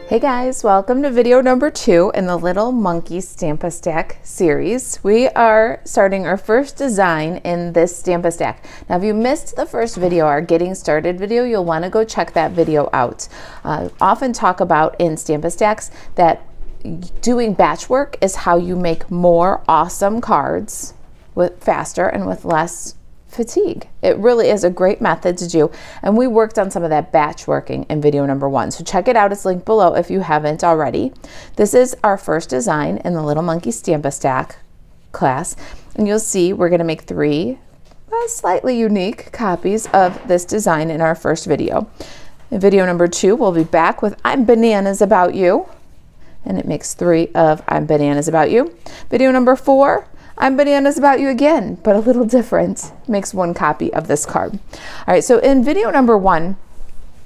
Hey guys, welcome to video number 2 in the Little Monkey Stamp-A-Stack series. We are starting our first design in this Stamp-A-Stack. Now if you missed the first video, our getting started video, you'll want to go check that video out. Often talk about in Stamp-A-Stacks that doing batch work is how you make more awesome cards faster and with less fatigue. It really is a great method to do, and we worked on some of that batch working in video number 1, so check it out. It's linked below if you haven't already. This is our first design in the Little Monkey Stamp-A-Stack class, and you'll see we're going to make 3 slightly unique copies of this design in our first video. In video number 2, we'll be back with I'm Bananas About You, and it makes 3 of I'm Bananas About You. Video number 4, I'm Bananas About You again, but a little different. Makes 1 copy of this card. All right, so in video number 1,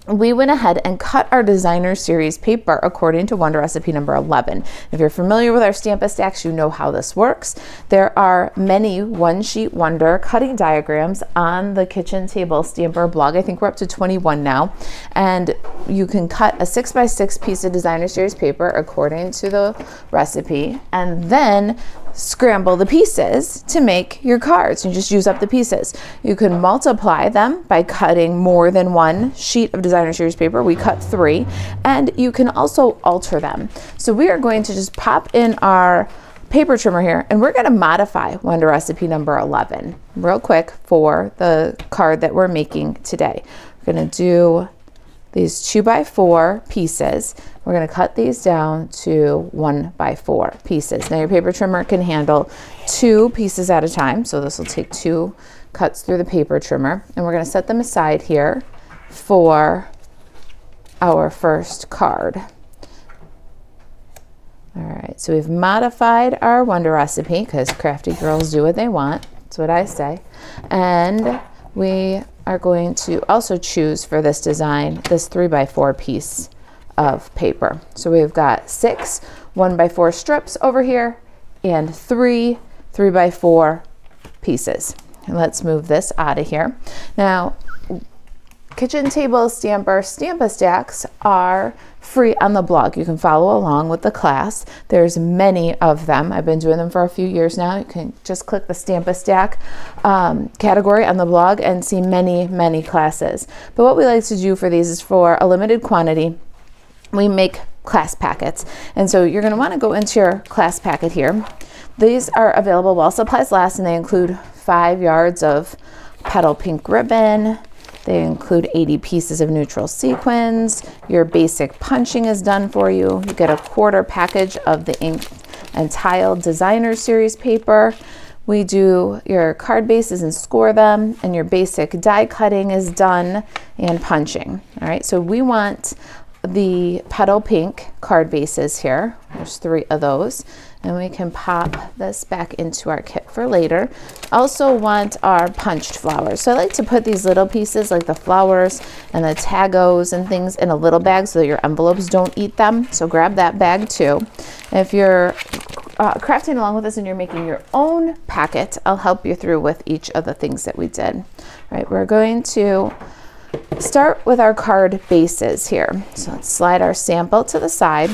we went ahead and cut our designer series paper according to Wonder Recipe number 11. If you're familiar with our Stamp-A-Stacks, you know how this works. There are many One Sheet Wonder cutting diagrams on the Kitchen Table Stamper blog. I think we're up to 21 now. And you can cut a 6x6 piece of designer series paper according to the recipe, and then scramble the pieces to make your cards. You just use up the pieces. You can multiply them by cutting more than 1 sheet of designer series paper. We cut 3, and you can also alter them. So we are going to just pop in our paper trimmer here, and we're going to modify Wonder Recipe number 11 real quick for the card that we're making today. We're going to do these 2x4 pieces. We're going to cut these down to 1x4 pieces. Now your paper trimmer can handle 2 pieces at a time, so this will take 2 cuts through the paper trimmer, and we're going to set them aside here for our first card. All right, so we've modified our Wonder Recipe because crafty girls do what they want. That's what I say. And we are going to also choose for this design this 3x4 piece of paper. So we've got 6 1x4 strips over here and 3 3x4 pieces. And let's move this out of here. Now, Kitchen Table Stamper Stamp-A-Stacks are free on the blog. You can follow along with the class. There's many of them. I've been doing them for a few years now. You can just click the Stamp-A-Stack category on the blog and see many classes. But what we like to do for these is for a limited quantity, we make class packets. And so you're going to want to go into your class packet here. These are available while supplies last, and they include 5 yards of petal pink ribbon. They include 80 pieces of neutral sequins. Your basic punching is done for you. You get a 1/4 package of the ink and tile designer series paper. We do your card bases and score them, and your basic die cutting is done and punching. All right, so we want the petal pink card bases here. There's 3 of those, and we can pop this back into our kit for later. Also want our punched flowers. So I like to put these little pieces like the flowers and the tagos and things in a little bag so that your envelopes don't eat them. So grab that bag too. And if you're crafting along with us and you're making your own packet, I'll help you through with each of the things that we did. All right, we're going to start with our card bases here. So let's slide our sample to the side.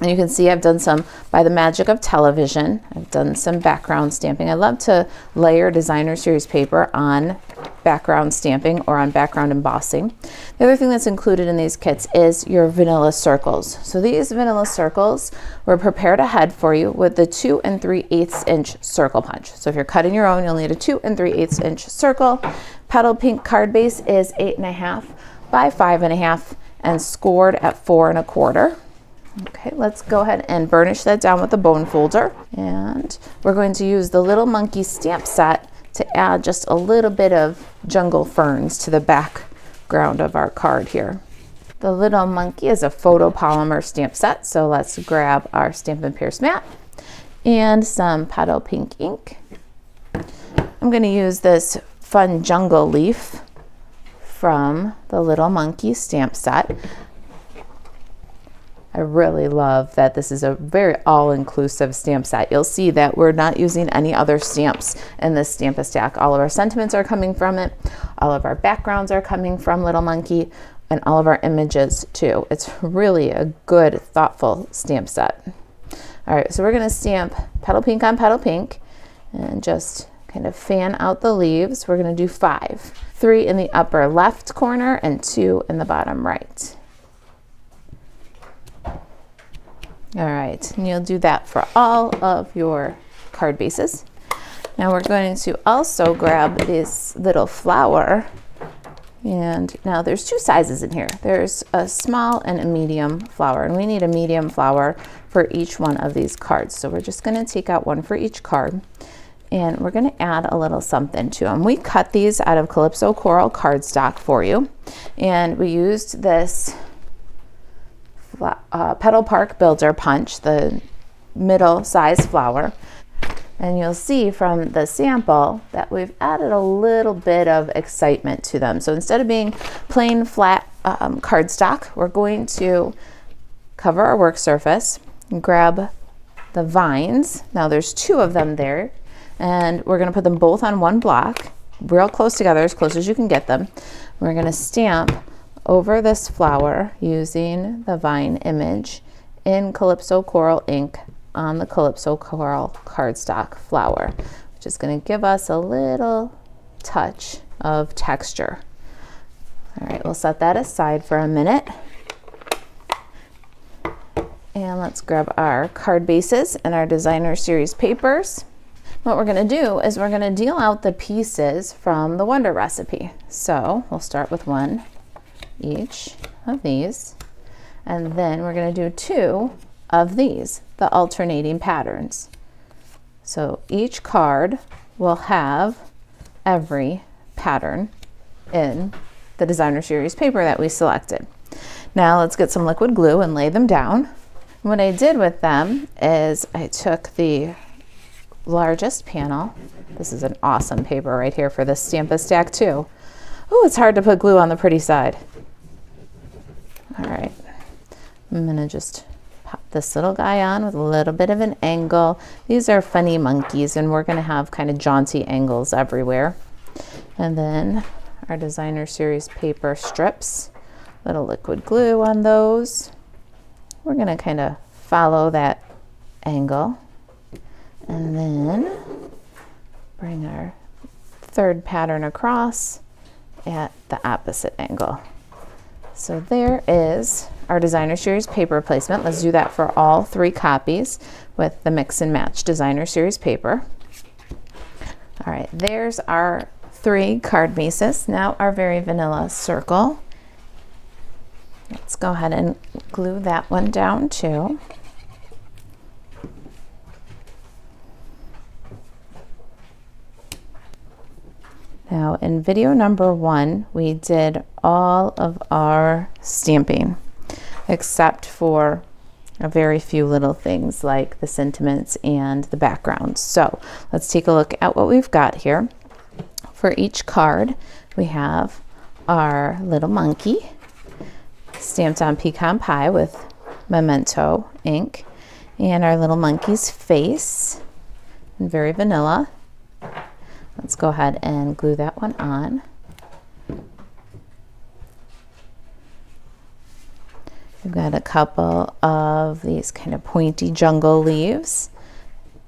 And you can see I've done some by the magic of television. I've done some background stamping. I love to layer designer series paper on background stamping or on background embossing. The other thing that's included in these kits is your vanilla circles. So these vanilla circles were prepared ahead for you with the 2 3/8 inch circle punch. So if you're cutting your own, you'll need a 2 3/8 inch circle. Petal pink card base is 8.5 by 5.5 and scored at 4 1/4. Okay, let's go ahead and burnish that down with the bone folder. And we're going to use the Little Monkey stamp set to add just a little bit of jungle ferns to the background of our card here. The Little Monkey is a photopolymer stamp set, so let's grab our Stampin' Pierce mat and some petal pink ink. I'm going to use this fun jungle leaf from the Little Monkey stamp set. I really love that this is a very all-inclusive stamp set. You'll see that we're not using any other stamps in this Stamp-A-Stack. All of our sentiments are coming from it. All of our backgrounds are coming from Little Monkey, and all of our images too. It's really a good, thoughtful stamp set. All right, so we're gonna stamp Petal Pink on Petal Pink and just kind of fan out the leaves. We're gonna do 5. 3 in the upper left corner and 2 in the bottom right. All right, and you'll do that for all of your card bases. Now we're going to also grab this little flower, and now there's 2 sizes in here. There's a small and a medium flower, and we need a medium flower for each one of these cards. So we're just gonna take out 1 for each card, and we're gonna add a little something to them. We cut these out of Calypso Coral cardstock for you, and we used this Petal Park Builder Punch, the middle size flower. And you'll see from the sample that we've added a little bit of excitement to them. So instead of being plain flat cardstock, we're going to cover our work surface and grab the vines. Now there's 2 of them there, and we're gonna put them both on 1 block, real close together, as close as you can get them. We're gonna stamp over this flower using the vine image in Calypso Coral ink on the Calypso Coral cardstock flower, which is going to give us a little touch of texture. All right, we'll set that aside for a minute. And let's grab our card bases and our designer series papers. What we're going to do is we're going to deal out the pieces from the Wonder Recipe. So we'll start with 1 each of these, and then we're going to do 2 of these, the alternating patterns. So each card will have every pattern in the designer series paper that we selected. Now let's get some liquid glue and lay them down. What I did with them is I took the largest panel. This is an awesome paper right here for this Stamp-A-Stack too. Oh, it's hard to put glue on the pretty side. All right, I'm gonna just pop this little guy on with a little bit of an angle. These are funny monkeys, and we're gonna have kind of jaunty angles everywhere. And then our designer series paper strips, little liquid glue on those. We're gonna kind of follow that angle, and then bring our 3rd pattern across at the opposite angle. So there is our designer series paper placement. Let's do that for all 3 copies with the mix and match designer series paper. All right, there's our 3 card bases. Now our very vanilla circle. Let's go ahead and glue that one down too. Now in video number 1, we did all of our stamping except for a very few little things like the sentiments and the backgrounds. So let's take a look at what we've got here. For each card, we have our little monkey stamped on pecan pie with Memento ink, and our little monkey's face in very vanilla. Let's go ahead and glue that one on. We've got a couple of these kind of pointy jungle leaves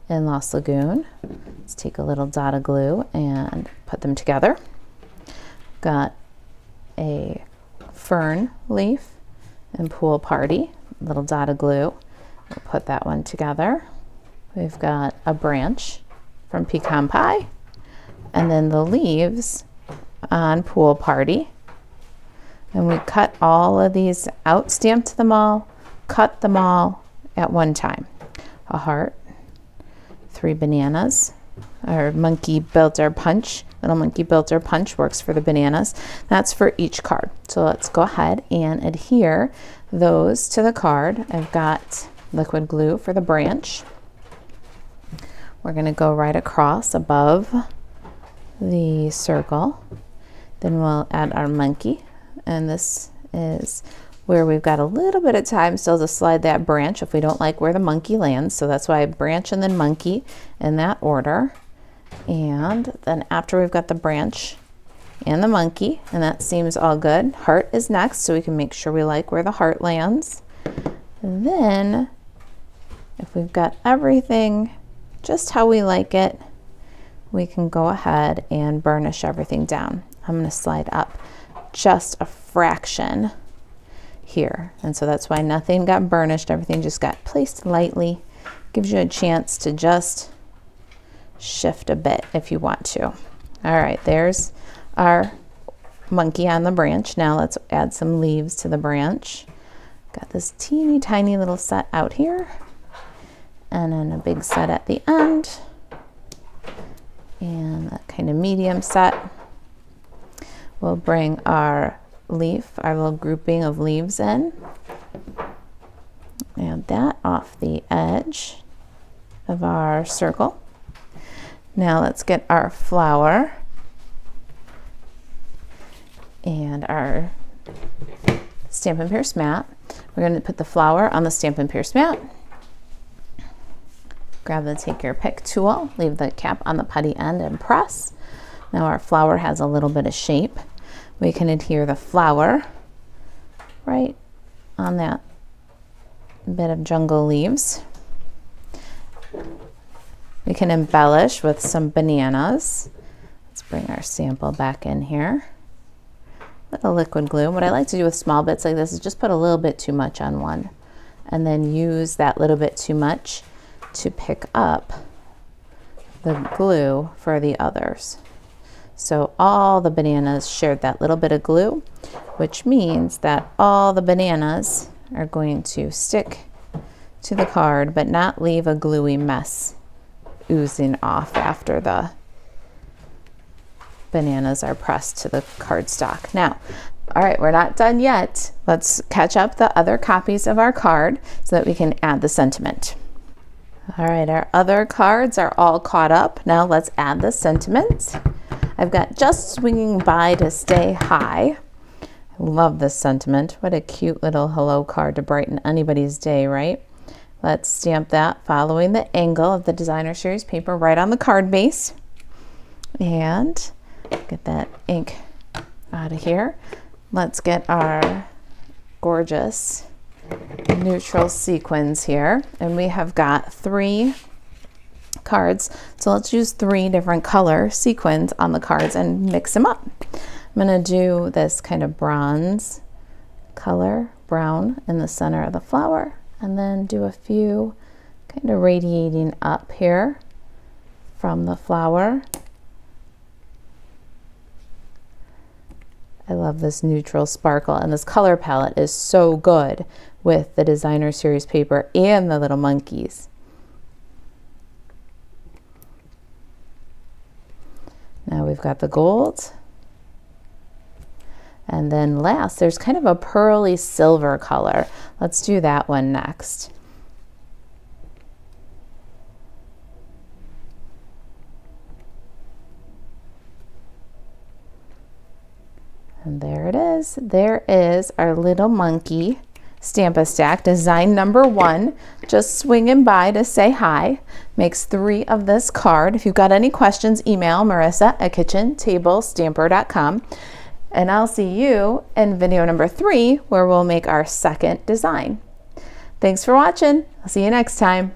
in Lost Lagoon. Let's take a little dot of glue and put them together. Got a fern leaf in Pool Party, little dot of glue. We'll put that one together. We've got a branch from Pecan Pie, and then the leaves on Pool Party. And we cut all of these out, stamped them all, cut them all at one time. A heart, 3 bananas. Our monkey builder punch, little monkey builder punch works for the bananas. That's for each card. So let's go ahead and adhere those to the card. I've got liquid glue for the branch. We're going to go right across above the circle. Then we'll add our monkey, and this is where we've got a little bit of time still to slide that branch if we don't like where the monkey lands. So that's why I branch and then monkey in that order. And then after we've got the branch and the monkey, and that seems all good, heart is next, so we can make sure we like where the heart lands. And then if we've got everything just how we like it, we can go ahead and burnish everything down. I'm going to slide up just a fraction here, and so that's why nothing got burnished, everything just got placed lightly. Gives you a chance to just shift a bit if you want to. All right, there's our monkey on the branch. Now let's add some leaves to the branch. Got this teeny tiny little set out here, and then a big set at the end, and that kind of medium set. We'll bring our leaf, our little grouping of leaves in. Add that off the edge of our circle. Now let's get our flower and our Stampin' Pierce mat. We're going to put the flower on the Stampin' Pierce mat. Grab the Take Your Pick tool, leave the cap on the putty end and press. Now our flower has a little bit of shape. We can adhere the flower right on that bit of jungle leaves. We can embellish with some bananas. Let's bring our sample back in here. Little liquid glue. What I like to do with small bits like this is just put a little bit too much on one, and then use that little bit too much to pick up the glue for the others. So all the bananas shared that little bit of glue, which means that all the bananas are going to stick to the card but not leave a gluey mess oozing off after the bananas are pressed to the cardstock. Now, all right, we're not done yet. Let's catch up the other copies of our card so that we can add the sentiment. All right, our other cards are all caught up. Now let's add the sentiment. I've got just swinging by to stay high. I love this sentiment. What a cute little hello card to brighten anybody's day, right? Let's stamp that following the angle of the Designer Series paper right on the card base. And get that ink out of here. Let's get our gorgeous neutral sequins here. And we have got 3 cards, so let's use 3 different color sequins on the cards and mix them up. I'm going to do this kind of bronze color, brown, in the center of the flower, and then do a few kind of radiating up here from the flower. I love this neutral sparkle, and this color palette is so good with the Designer Series paper and the little monkeys. Now we've got the gold. And then last, there's kind of a pearly silver color. Let's do that one next. And there it is. There is our little monkey Stamp-A-Stack, design number 1, just swinging by to say hi. Makes 3 of this card. If you've got any questions, email Marisa at kitchentablestamper.com. And I'll see you in video number 3, where we'll make our second design. Thanks for watching. I'll see you next time.